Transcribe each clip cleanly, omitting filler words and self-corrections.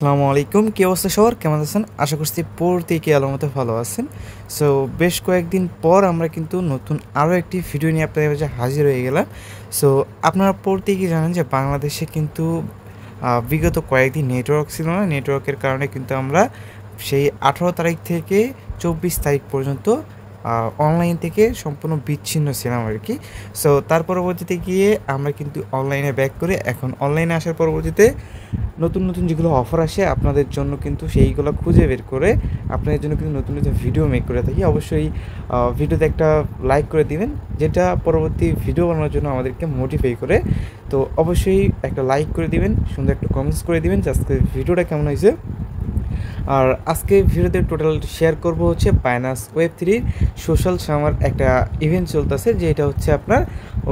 আসসালামু আলাইকুম। কি অবস্থা সবার? কেমন আছেন? আশা করছি প্রত্যেকে আল্লাহর মতো ভালো আছেন। সো বেশ কয়েকদিন পর আমরা কিন্তু নতুন আরও একটি ভিডিও নিয়ে আপনাদের মাঝে হাজির হয়ে গেলাম। সো আপনারা প্রত্যেকেই জানেন যে বাংলাদেশে কিন্তু বিগত কয়েকদিন নেটওয়ার্ক ছিল না। নেটওয়ার্কের কারণে কিন্তু আমরা সেই 18 তারিখ থেকে 24 তারিখ পর্যন্ত অনলাইন থেকে সম্পূর্ণ বিচ্ছিন্ন ছিলাম আরকি। সো তার পরবর্তীতে গিয়ে আমরা কিন্তু অনলাইনে ব্যাক করে এখন অনলাইনে আসার পরবর্তীতে নতুন যেগুলো অফার আসে আপনাদের জন্য কিন্তু সেইগুলো খুঁজে বের করে আপনাদের জন্য কিন্তু নতুন ভিডিও মেক করে থাকি। অবশ্যই ভিডিওতে একটা লাইক করে দিবেন, যেটা পরবর্তী ভিডিও বানানোর জন্য আমাদেরকে মোটিফাই করে। তো অবশ্যই একটা লাইক করে দিবেন, সুন্দর একটা কমেন্টস করে দিবেন যে আজকের ভিডিওটা কেমন হয়েছে। আর আজকে ভিডিওতে টোটাল শেয়ার করব হচ্ছে বাইনান্স ওয়েব3 সোশ্যাল সামার একটা ইভেন্ট চলতেছে, যেটা হচ্ছে আপনার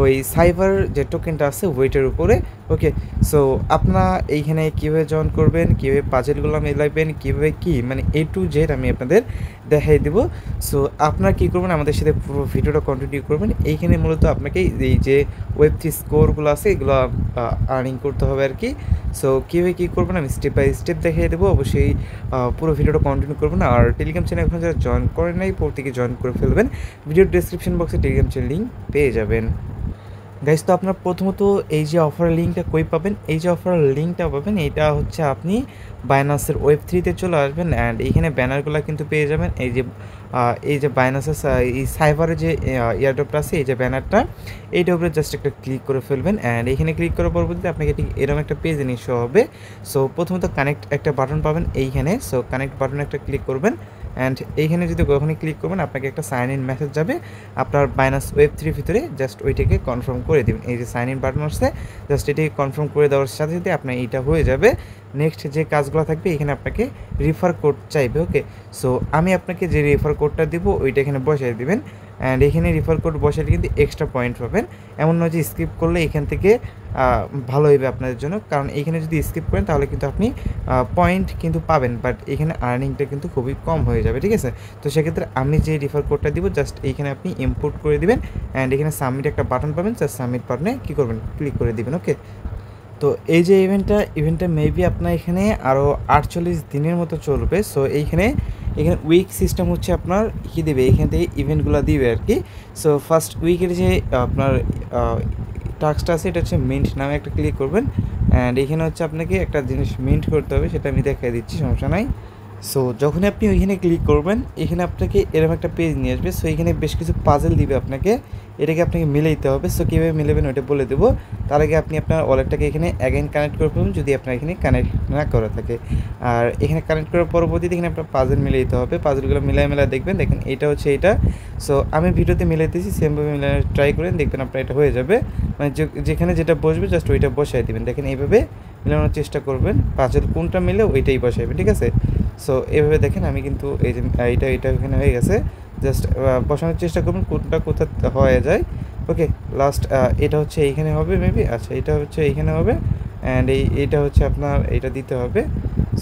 ওই সাইবার যে টোকেনটা আছে ওয়েটের উপরে। ওকে, সো আপনারা এইখানে কীভাবে জয়েন করবেন, কীভাবে পাজেলগুলো মেলাবেন, কীভাবে কী মানে A to Z আমি আপনাদের দেখাই দেব। সো আপনারা কী করবেন, আমাদের সাথে পুরো ভিডিওটা কন্টিনিউ করবেন। এইখানে মূলত আপনাকে এই যে ওয়েব3 স্কোরগুলো আছে এগুলো আর্নিং করতে হবে আর কি। সো কীভাবে কী করবেন আমি স্টেপ বাই স্টেপ দেখিয়ে দেবো। অবশ্যই পুরো ভিডিওটা কন্টিনিউ করবেন। আর টেলিগ্রাম চ্যানেল এখন যারা জয়েন করেন নাই প্রত্যেকে জয়েন করে ফেলবেন। ভিডিওর ডেসক্রিপশন বক্সে টেলিগ্রাম চ্যানেল লিঙ্ক পেয়ে যাবেন। গাইস, তো আপনার প্রথমত এই যে অফারের লিঙ্কটা কই পাবেন, এই যে অফারের লিঙ্কটা পাবেন এটা হচ্ছে আপনি বাইনান্সের ওয়েব3তে চলে আসবেন অ্যান্ড এইখানে ব্যানারগুলো কিন্তু পেয়ে যাবেন। এই যে বাইনান্সের এই সাইবারের যে এয়ারড্রপটা আছে, এই যে ব্যানারটা, এইটার উপরে জাস্ট একটা ক্লিক করে ফেলবেন অ্যান্ড এইখানে ক্লিক করার পরবর্তীতে আপনাকে ঠিক এরকম একটা পেজে নিয়ে শো হবে। সো প্রথমত কানেক্ট একটা বাটন পাবেন এইখানে। সো কানেক্ট বাটনে একটা ক্লিক করবেন অ্যান্ড এইখানে যদি যখনই ক্লিক করবেন আপনাকে একটা সাইন ইন মেসেজ যাবে আপনার বাইনান্স ওয়েব3 ভিতরে। জাস্ট ওইটাকে কনফার্ম করে দেবেন। এই যে সাইন ইন বাটন আসছে, জাস্ট এটাকে কনফার্ম করে দেওয়ার সাথে সাথে আপনার এইটা হয়ে যাবে। নেক্সট যে কাজগুলো থাকবে এখানে আপনাকে রেফার কোড চাইবে। ওকে, সো আমি আপনাকে যে রেফার কোডটা দিব ওইটা এখানে বসাই দিবেন অ্যান্ড এখানে রেফার কোড বসালে কিন্তু এক্সট্রা পয়েন্ট পাবেন। এমন নয় যে স্কিপ করলে এখান থেকে ভালো হইবে আপনাদের জন্য, কারণ এইখানে যদি স্কিপ করেন তাহলে কিন্তু আপনি পয়েন্ট কিন্তু পাবেন, বাট এখানে আর্নিংটা কিন্তু খুবই কম হয়ে যাবে। ঠিক আছে, তো সেক্ষেত্রে আমি যে রেফার কোডটা দিব জাস্ট এইখানে আপনি ইম্পোর্ট করে দিবেন অ্যান্ড এখানে সাবমিট একটা বাটন পাবেন, জাস্ট সাবমিট বাটনে কী করবেন, ক্লিক করে দিবেন। ওকে, তো এই যে ইভেন্টটা মেবি আপনার এখানে আরও 48 দিনের মতো চলবে। সো এখানে উইক সিস্টেম হচ্ছে আপনার কী দেবে, এখান থেকে ইভেন্টগুলো দিবে আর কি। সো ফার্স্ট উইকের যে আপনার টাস্কটা আছে এটা হচ্ছে মিন্ট নামে একটা ক্লিক করবেন অ্যান্ড এখানে হচ্ছে আপনাকে একটা জিনিস মিন্ট করতে হবে, সেটা আমি দেখাই দিচ্ছি, সমস্যা নাই। সো যখনই আপনি ওইখানে ক্লিক করবেন এখানে আপনাকে এরকম একটা পেজ নিয়ে আসবে। সো এখানে বেশ কিছু পাজেল দিবে আপনাকে, এটাকে আপনাকে মিলে দিতে হবে। সো কীভাবে মিলাবেন ওইটা বলে দেবো। তার আগে আপনি আপনার ওয়ালেটটাকে এখানে অ্যাগেন কানেক্ট করে ফেলুন যদি আপনার এখানে কানেক্ট না করা থাকে। আর এখানে কানেক্ট করার পরবর্তীতে এখানে আপনার পাজেল মিলে দিতে হবে। পাজেলগুলো মিলাই দেখবেন, দেখেন এটা হচ্ছে এটা। সো আমি ভিডিওতে মিলাইতেছি, সেমভাবে মিলানো ট্রাই করেন, দেখবেন আপনার এটা হয়ে যাবে। মানে যেখানে যেটা বসবে জাস্ট ওইটা বসাই দেবেন। দেখেন এইভাবে মিলানোর চেষ্টা করবেন, পাজেল কোনটা মিলে ওইটাই বসাইবেন। ঠিক আছে, সো এভাবে দেখেন আমি কিন্তু এই যে এইটা এখানে হয়ে গেছে, জাস্ট বসানোর চেষ্টা করবেন কোনটা কোথা হয়ে যায়। ওকে, লাস্ট এটা হচ্ছে এইখানে হবে মেবি, আচ্ছা এটা হচ্ছে এইখানে হবে অ্যান্ড এইটা হচ্ছে আপনার এইটা দিতে হবে।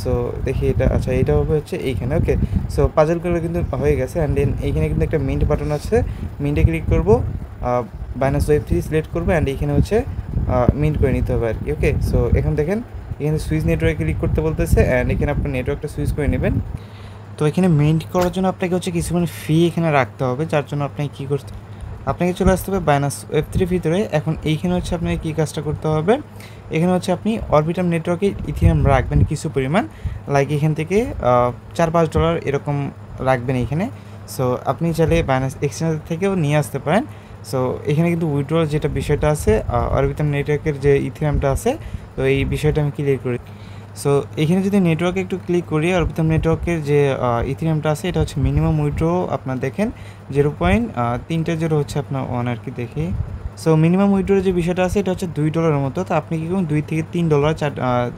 সো দেখি এটা, আচ্ছা এটা হবে হচ্ছে এইখানে। ওকে, সো পাজলগুলো কিন্তু হয়ে গেছে অ্যান্ড দেন এইখানে কিন্তু একটা মিন্ট বাটন আছে, মিন্টে ক্লিক করবো, বাইনান্স ওয়েব3 সিলেক্ট করবো অ্যান্ড এইখানে হচ্ছে মিন্ট করে নিতে হবে আর কি। ওকে, সো এখন দেখেন এখানে সুইচ নেটওয়ার্কে ক্লিক করতে বলতেছে অ্যান্ড এখানে আপনার নেটওয়ার্কটা সুইচ করে নেবেন। তো এখানে মিন্ট করার জন্য আপনাকে হচ্ছে কিছুক্ষণ ফি এখানে রাখতে হবে, যার জন্য আপনাকে কী করতে, আপনাকে চলে আসতে হবে বাইনান্স ওয়েব3 ভিতরে। এখন এইখানে হচ্ছে আপনাকে কী কাজটা করতে হবে, এখানে হচ্ছে আপনি অরবিটাম নেটওয়ার্কে ইথিরিয়াম রাখবেন কিছু পরিমাণ, লাইক এখান থেকে $4-5 এরকম রাখবেন এইখানে। সো আপনি চাইলে বাইনান্স এক্সচেঞ্জ থেকেও নিয়ে আসতে পারেন। সো এখানে কিন্তু উইথড্রল যেটা বিষয়টা আছে, অরবিটাম নেটওয়ার্কের যে ইথিরিয়ামটা আছে, তো এই বিষয়টা আমি ক্লিয়ার করি। সো এখানে যদি নেটওয়ার্কে একটু ক্লিক করি, অরবিটাম নেটওয়ার্কের যে ইথিরিয়ামটা আছে এটা হচ্ছে মিনিমাম উইথড্র আপনার দেখেন 0.3 হচ্ছে আপনার ওয়ান আর কি, দেখি। সো মিনিমাম উইথড্রোর যে বিষয়টা আছে এটা হচ্ছে $2 মতো। তো আপনি কী করুন, $2 থেকে $3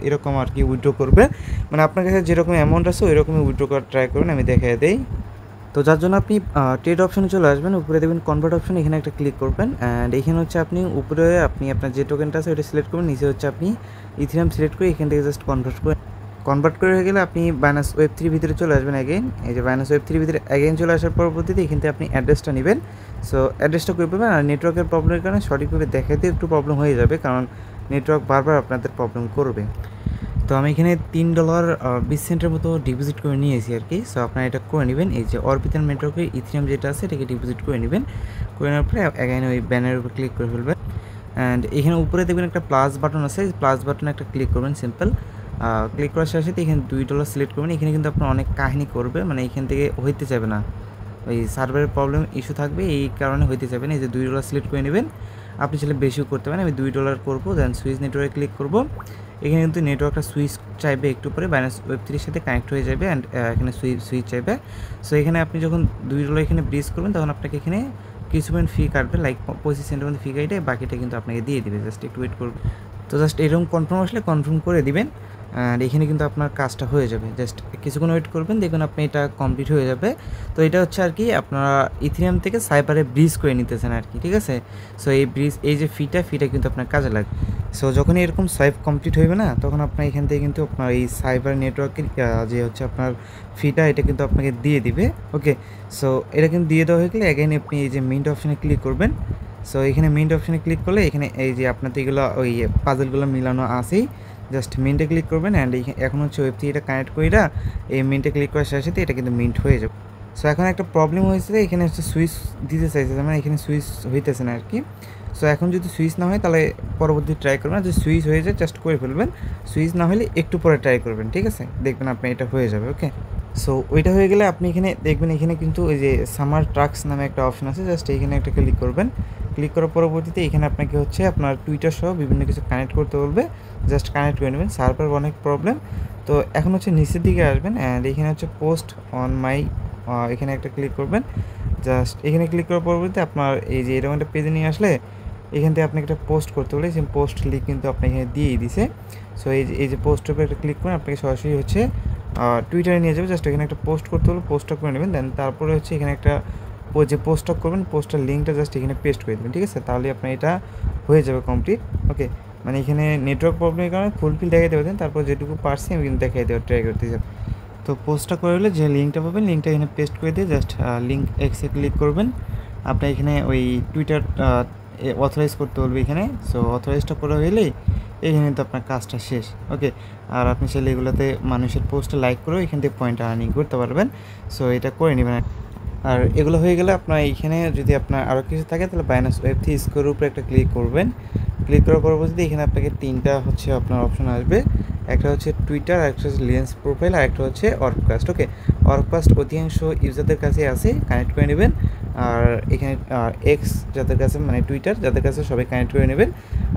এরকম আর কি উইথড্র করবে, মানে আপনার কাছে যেরকম অ্যামাউন্ট আছে ওই রকমই উইথড্র করার ট্রাই করুন, আমি দেখিয়ে দেই। তো যার জন্য আপনি ট্রেড অপশনে চলে আসবেন, উপরে দেখবেন কনভার্ট অপশন, এখানে একটা ক্লিক করবেন অ্যান্ড এখানে হচ্ছে আপনি উপরে আপনি আপনার যে টোকেনটা আছে ওইটা সিলেক্ট করবেন, নিচে হচ্ছে আপনি ইথিরিয়াম সিলেক্ট করে এখান থেকে জাস্ট কনভার্ট করে হয়ে গেলে আপনি বাইনান্স ওয়েব3 ভিতরে চলে আসবেন অ্যাগেন। এই যে বাইনান্স ওয়েব3 ভিতরে অ্যাগেন চলে আসার পরবর্তীতে এখান থেকে আপনি অ্যাড্রেসটা নেবেন। সো অ্যাড্রেসটা করে পাবেন। আর নেটওয়ার্কের প্রবলেমের কারণে সঠিকভাবে দেখাতে একটু প্রবলেম হয়ে যাবে, কারণ নেটওয়ার্ক বারবার আপনাদের প্রবলেম করবে। তো আমি এখানে $3.20 মতো ডিপোজিট করে নিয়েছি আর কি। সো আপনারা এটা করে নেবেন, এই যে অরবিটাল নেটওয়ার্কের ইথিরিয়াম যেটা আছে এটাকে ডিপোজিট করে নেবেন। করে নেওয়ার পরে এখানে ওই ব্যানারের উপর ক্লিক করে ফেলবেন। অ্যান্ড এখানে উপরে দেখবেন একটা প্লাস বাটন আছে, প্লাস বাটনে একটা ক্লিক করবেন সিম্পল। ক্লিক করার সাথে সাথে এখানে $2 সিলেক্ট করবেন। এখানে কিন্তু আপনার অনেক কাহিনী করবে, মানে এখান থেকে হইতে চাইবে না, ওই সার্ভারের প্রবলেম ইস্যু থাকবে, এই কারণে হইতে চাইবে না। এই যে $2 সিলেক্ট করে নেবেন। আপনি চাইলে বেশিও করতে পারেন, আমি $2 করবো। দেন সুইচ নেটওয়ার্কে ক্লিক করবো। এখানে কিন্তু নেটওয়ার্কটা সুইচ চাইবে, একটু পরে বাইনান্স ওয়েব3 সাথে কানেক্ট হয়ে যাবে। অ্যান্ড এখানে সুইচ চাইবে। সো এখানে আপনি যখন $2 এখানে ব্রিজ করবেন তখন আপনাকে এখানে কিছু পয়েন্ট ফি কাটবে, লাইক 25 সেন্টের মধ্যে ফি কাটে, বাকিটা কিন্তু আপনাকে দিয়ে দেবে। জাস্ট একটু ওয়েট করবে। তো জাস্ট এরকম কনফার্ম আসলে কনফার্ম করে দিবেন। আর এখানে কিন্তু আপনার কাজটা হয়ে যাবে। জাস্ট কিছুক্ষণ ওয়েট করবেন, দেখবেন আপনি এটা কমপ্লিট হয়ে যাবে। তো এটা হচ্ছে আর কি আপনারা ইথিরিয়াম থেকে সাইবারে ব্রিজ করে নিতেছেন আর কি, ঠিক আছে। সো এই ব্রিজ, এই যে ফিটা কিন্তু আপনার কাজে লাগবে। সো যখন এরকম সাইপ কমপ্লিট হইবে না, তখন আপনার এখান থেকে কিন্তু আপনার এই সাইবার নেটওয়ার্কের যে হচ্ছে আপনার ফিটা, এটা কিন্তু আপনাকে দিয়ে দিবে। ওকে, সো এটা কিন্তু দিয়ে দেওয়া হয়ে গেলে এগেইন আপনি এই যে মিন্ট অপশানে ক্লিক করবেন। সো এখানে মিন্ট অপশানে ক্লিক করলে এখানে এই যে আপনার তো এগুলো ওই পাজলগুলো মিলানো আছেই, জাস্ট মিন্টে ক্লিক করবেন। অ্যান্ড এখন হচ্ছে ওয়েব3 এটা কানেক্ট করে এই মিন্টে ক্লিক করার সাথে সাথে এটা কিন্তু মিন্ট হয়ে যাবে। সো এখন একটা প্রবলেম হয়েছে, এখানে হচ্ছে সুইচ দিতে চাইছে, মানে এখানে সুইচ হইতেছে না আর কি। সো এখন যদি সুইচ না হয় তাহলে পরবর্তী ট্রাই করবেন, যদি সুইচ হয়ে যায় জাস্ট করে ফেলবেন। সুইচ না হলে একটু পরে ট্রাই করবেন, ঠিক আছে, দেখবেন আপনি এটা হয়ে যাবে। ওকে, সো ওইটা হয়ে গেলে আপনি এখানে দেখবেন এখানে কিন্তু ওই যে সামার ট্রাক্স নামে একটা অপশন আছে, জাস্ট এখানে একটা ক্লিক করবেন। ক্লিক করার পরবর্তীতে এখানে আপনাকে হচ্ছে আপনার টুইটার সহ বিভিন্ন কিছু কানেক্ট করতে বলবে, জাস্ট কানেক্ট করে নেবেন। সার্ভার অনেক প্রবলেম। তো এখন হচ্ছে নিচের দিকে আসবেন অ্যান্ড এখানে হচ্ছে পোস্ট অন মাই, এখানে একটা ক্লিক করবেন। জাস্ট এখানে ক্লিক করার পরবর্তীতে আপনার এই যে এরকম একটা পেজে নিয়ে আসলে এখান থেকে আপনাকে একটা পোস্ট করতে বলে, সেই পোস্ট লিঙ্ক কিন্তু আপনি এখানে দিয়েই দিছে। সো এই যে পোস্টের উপরে একটা ক্লিক করে আপনাকে সরাসরি হচ্ছে টুইটারে নিয়ে যাবে। জাস্ট এখানে একটা পোস্ট করতে হলে পোস্টটা করে নেবেন। দেন তারপরে হচ্ছে এখানে একটা যে পোস্টটা করবেন, পোস্টার লিঙ্কটা জাস্ট এখানে পেস্ট করে দেবেন, ঠিক আছে। তাহলে আপনার এটা হয়ে যাবে কমপ্লিট। ওকে, মানে এখানে নেটওয়ার্ক প্রবলেমের কারণে ফুলফিল দেখাইতে পারতেন, তারপর যেটুকু পারছি আমি কিন্তু দেখাই দেওয়ার ট্রাই করতে যাব। তো পোস্টটা করে হলে যে লিঙ্কটা পাবেন, লিঙ্কটা এখানে পেস্ট করে দিয়ে জাস্ট লিঙ্ক এক্সে ক্লিক করবেন। আপনি এখানে ওই টুইটার অথরাইজ করতে বলবে এখানে। সো অথরাইজটা করা হলেই এখানে কিন্তু আপনার কাজটা শেষ। ওকে, আর আপনি চাইলে এগুলোতে মানুষের পোস্টে লাইক করেও এখান থেকে পয়েন্ট আর্নিং করতে পারবেন। সো এটা করে নেবেন। আর এগুলো হয়ে গেলে আপনার এইখানে যদি আপনার আরও কিছু থাকে তাহলে বাইনান্স ওয়েব3 স্কোরের উপরে একটা ক্লিক করবেন। ক্লিক করার পরবর্তীতে এখানে আপনাকে তিনটা হচ্ছে আপনার অপশন আসবে। একটা হচ্ছে টুইটার, একটা হচ্ছে লেন্স প্রোফাইল, আর একটা হচ্ছে অর্ককাস্ট। ওকে, অর্ককাস্ট অধিকাংশ ইউজারদের কাছে আছে, কানেক্ট করে নেবেন। আর এখানে এক্স যাদের কাছে, মানে টুইটার যাদের কাছে, সবাই কানেক্ট করে নেবেন।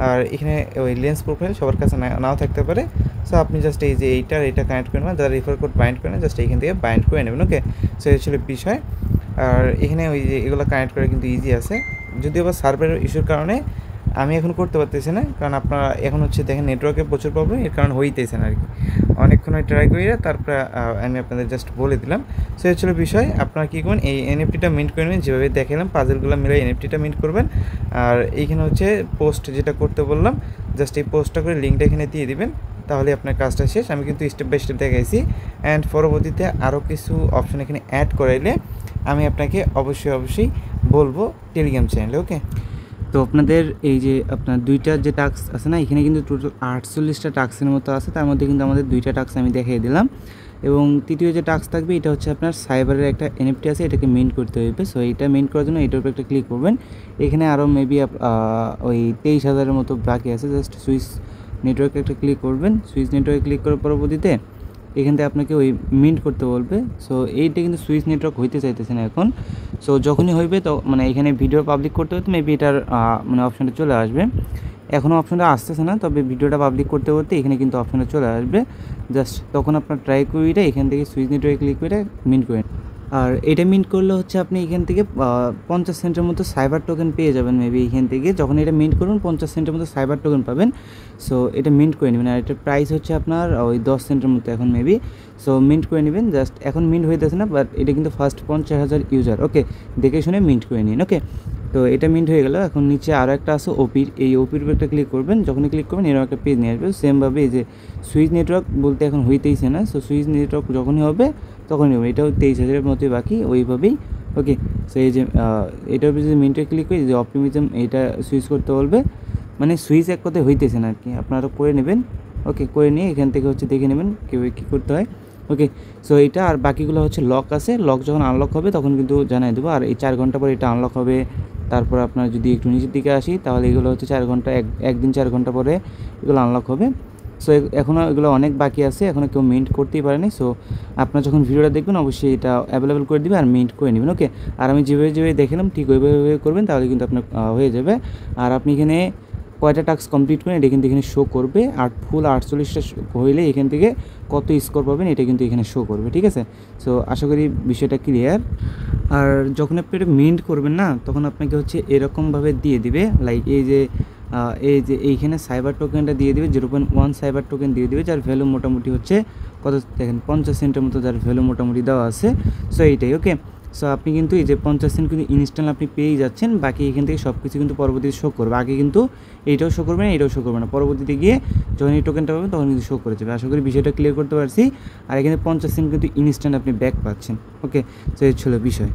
আর এখানে ওই লেন্স প্রোফাইল সবার কাছে নাও থাকতে পারে। সো আপনি জাস্ট এই যে এইটা কানেক্ট করে নেবেন, যারা রেফার কোড বাইন্ড করে নেন জাস্ট এইখান থেকে বাইন্ড করে নেবেন। ওকে, সো এই ছিল বিষয়। আর এখানে ওই যে এগুলো কানেক্ট করা কিন্তু ইজি আছে, যদিও বা সার্ভারের ইস্যুর কারণে আমি এখন করতে পারতেছি না, কারণ আপনারা এখন হচ্ছে দেখেন নেটওয়ার্কের প্রচুর প্রবলেম, এর কারণ হইতেছে না আর কি। অনেকক্ষণ ট্রাই করি, তারপরে আমি আপনাদের জাস্ট বলে দিলাম। সো এই ছিল বিষয়। আপনারা কী করবেন, এই এনএফটিটা মিন্ট করে নেবেন, যেভাবে দেখালাম পাজলগুলো মিলে এনএফটিটা মিন্ট করবেন। আর এইখানে হচ্ছে পোস্ট যেটা করতে বললাম, জাস্ট এই পোস্টটা করে লিঙ্কটা এখানে দিয়ে দিবেন, তাহলে আপনার কাজটা শেষ। আমি কিন্তু স্টেপ বাই স্টেপ দেখাইছি। অ্যান্ড পরবর্তীতে আরও কিছু অপশন এখানে অ্যাড করাইলে আমি আপনাকে অবশ্যই বলবো টেলিগ্রাম চ্যানেলে। ওকে, তো আপনাদের এই যে আপনার দুইটা যে টাস্ক আছে না, এখানে কিন্তু টোটাল 48টা টাস্কের মতো আছে, তার মধ্যে কিন্তু আমাদের দুইটা টাস্ক আমি দেখিয়ে দিলাম। এবং তৃতীয় যে টাস্ক থাকবে এটা হচ্ছে আপনার সাইবারের একটা এনএফটি আছে, এটাকে মেইন করতে হবে। সো এইটা মেইন করার জন্য এটার উপর একটা ক্লিক করবেন। এখানে আরও মেবি ওই 23,000-এর মতো বাকি আছে। জাস্ট সুইচ নেটওয়ার্কে একটা ক্লিক করবেন। সুইচ নেটওয়ার্কে ক্লিক করার পরবর্তীতে এখান থেকে আপনাকে ওই মিন্ট করতে বলবে। সো এইটা কিন্তু সুইচ নেটওয়ার্ক হইতে চাইতেছে না এখন। সো যখনই হইবে তো মানে এখানে ভিডিও পাবলিক করতে হতে মেবি এটার মানে অপশানটা চলে আসবে। এখনও অপশানটা আসতেছে না, তবে ভিডিওটা পাবলিক করতে এখানে কিন্তু অপশানটা চলে আসবে। জাস্ট তখন আপনার ট্রাই করে এখান থেকে সুইচ নেটওয়ার্কে ক্লিক করে মিন্ট করে। আর এটা মিন্ট করলে হচ্ছে আপনি এখান থেকে 50 সেন্টের মতো সাইবার টোকেন পেয়ে যাবেন মেবি। এখান থেকে যখন এটা মিন্ট করবেন 50 সেন্টের মতো সাইবার টোকেন পাবেন। সো এটা মিন্ট করে নেবেন। আর এটার প্রাইস হচ্ছে আপনার ওই 10 সেন্টের মতো এখন মেবি। সো মিন্ট করে নেবেন। জাস্ট এখন মিন্ট হইতেছে না, বাট এটা কিন্তু ফার্স্ট 50,000 ইউজার। ওকে, দেখে শুনে মিন্ট করে নিন। ওকে, তো এটা মিন্ট হয়ে গেল। এখন নিচে আরও একটা আছে ওপির, এই ওপির উপর একটা ক্লিক করবেন। যখনই ক্লিক করবেন এরকম একটা পেজ নিয়ে আসবে। সেমভাবে এই যে সুইচ নেটওয়ার্ক বলতে এখন হইতেইছে না। সো সুইচ নেটওয়ার্ক যখনই হবে তখনই হবে। এটাও 23,000-এর মতোই বাকি ওইভাবেই। ওকে, সো এই যে এটার উপরে যদি মিন্টে ক্লিক করি, যে অপটিমিজম এইটা সুইচ করতে বলবে, মানে সুইচ এক কথায় হইতেছে না আর কি, আপনারা করে নেবেন। ওকে, করে নিয়ে এখান থেকে হচ্ছে দেখে নেবেন কীভাবে কী করতে হয়। ওকে, সো এটা আর বাকিগুলো হচ্ছে লক আছে, লক যখন আনলক হবে তখন কিন্তু জানিয়ে দেবো। আর এই 4 ঘন্টা পরে এটা আনলক হবে। তারপর আপনার যদি একটু নিচের দিকে আসি তাহলে এগুলো হচ্ছে 4 ঘন্টা, একদিন 4 ঘন্টা পরে এগুলো আনলক হবে। সো এখনও এগুলো অনেক বাকি আছে, এখনও কেউ মিন্ট করতেই পারেনি। সো আপনার যখন ভিডিওটা দেখবেন অবশ্যই এটা অ্যাভেলেবেল করে দিবেন আর মিন্ট করে নেবেন। ওকে, আর আমি যেভাবে দেখালাম ঠিক ওইভাবে করবেন, তাহলে কিন্তু আপনার হয়ে যাবে। আর আপনি এখানে কয়টা টাস্ক কমপ্লিট করেন এটা কিন্তু এখানে শো করবে। আর ফুল 48টা হইলে এখান থেকে কত স্কোর পাবেন এটা কিন্তু এখানে শো করবে, ঠিক আছে। সো আশা করি বিষয়টা ক্লিয়ার। আর যখন আপনি এটা মিন্ট করবেন না, তখন আপনাকে হচ্ছে এরকমভাবে দিয়ে দিবে, লাইক এই যে এইখানে সাইবার টোকেনটা দিয়ে দিবে, 0.1 সাইবার টোকেন দিয়ে দিবে, যার ভ্যালু মোটামুটি হচ্ছে কত দেখেন 50 সেন্টের মতো যার ভ্যালু মোটামুটি দেওয়া আছে। সো এইটাই। ওকে, সো আপনি কিন্তু এই যে 50 সেন্ট কিন্তু ইনস্ট্যান্ট আপনি পেয়েই যাচ্ছেন। বাকি এখান থেকে সব কিছু কিন্তু পরবর্তীতে শো করবে। আগে কিন্তু এইটাও শো করবে না, এটাও শো করবে না, পরবর্তীতে গিয়ে যখন এই টোকেনটা পাবেন তখন কিন্তু শো করে যাবে। আশা করি বিষয়টা ক্লিয়ার করতে পারছি। আর এখানে 50 সেন্ট কিন্তু ইনস্ট্যান্ট আপনি ব্যাক পাচ্ছেন। ওকে, সো এই ছিল বিষয়।